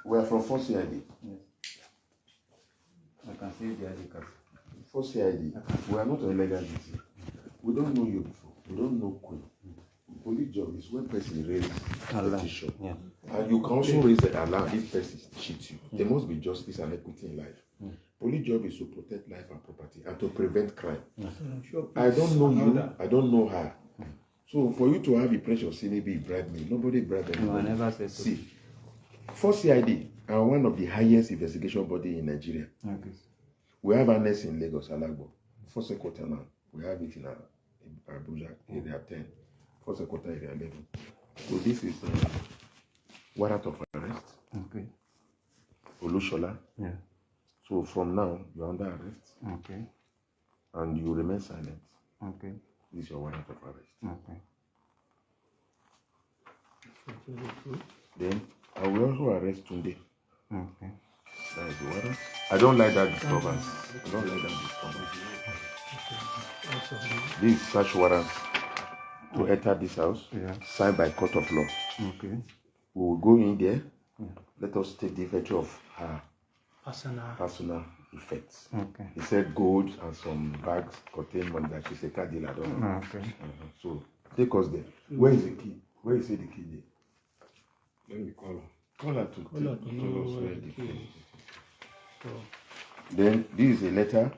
We are from 4 CID. Yes. I can see the ID card. 4 CID. We are not on illegal duty. We don't know you before. We don't know Queen. Police job is when person raises petition. Yeah. And you can also raise the alarm if person cheats you. There must be justice and equity in life. Police job is to protect life and property and to prevent crime. I don't know you. I don't know her. So for you to have impression, say maybe he bribed me. Nobody bribed me. No, I never said so. See, 4 CID are one of the highest investigation body in Nigeria. Okay. We have a nest in Lagos, Alagbo. 4th quarter now. We have it in Abuja, area 10. 4th quarter, area 11. So this is warrant of arrest. Okay. Olushola. Yeah. So from now, you're under arrest. Okay. And you remain silent. Okay. This is your warrant of arrest. Okay. Then I will also arrest Tunde. Okay. That is the warrant. I don't like that disturbance. I don't like that disturbance. This is search warrant to enter this house, signed by court of law. Okay. We will go in there. Let us take the effect of her personal effects. Okay. He said gold and some bags contain money that she's a car dealer. Okay. So take us there. Where is the key? Where is the key there? Let me call her. Call her to tell us where the key is. Then this is a letter.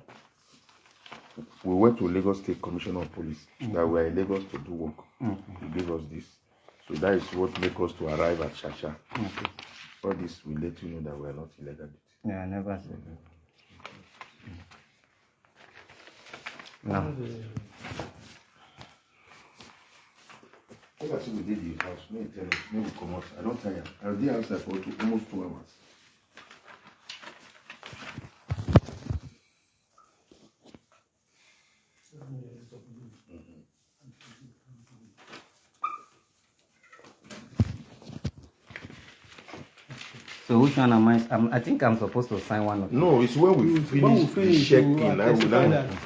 We went to Lagos State Commissioner of Police that we are in Lagos to do work. He gave us this. So that is what makes us to arrive at Shasha. Okay. All this will let you know that we are not illegal. Yeah, I never said that. No. What we did in the house, maybe tell us, maybe come out. I don't tire. I was there outside for almost 2 hours. So which one am I? I think I'm supposed to sign one of them. No, it's when we finish the check-in.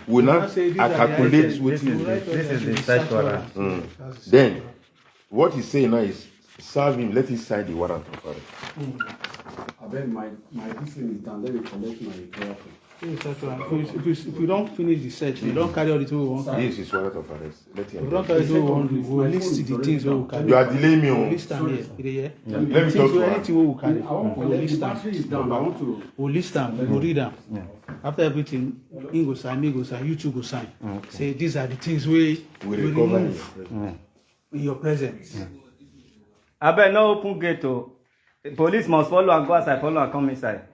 We now calculate what this is the search warrant. Then, what he's saying now is, serve him, let him sign the warrant of arrest. I bet my this thing is done, let me collect my property. If you don't finish the search, you don't carry all the things we want. This is warrant of arrest. Let him. If you don't carry the we will list the things we will carry. You are delaying me. We'll list them here. Let me talk to her. Anything we will carry. We'll list them. We'll list them. We'll read them. After everything, he go sign, me go sign, you two go sign. Say these are the things we remove in your presence. I bet no open gate. Police must follow and go outside, follow and come inside.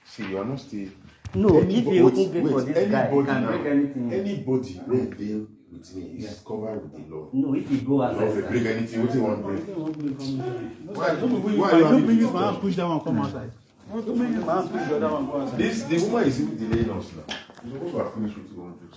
See, you are not still. No, if you open gate for this guy, he can break anything. Anybody when they deal with me is covered with the law. No, if you go outside. If they bring anything, what do you want to bring? Why don't bring this man and push that one come outside? Don't bring this man and push the other one go outside. The woman is even delaying us now. You're supposed to have finished what you want to do.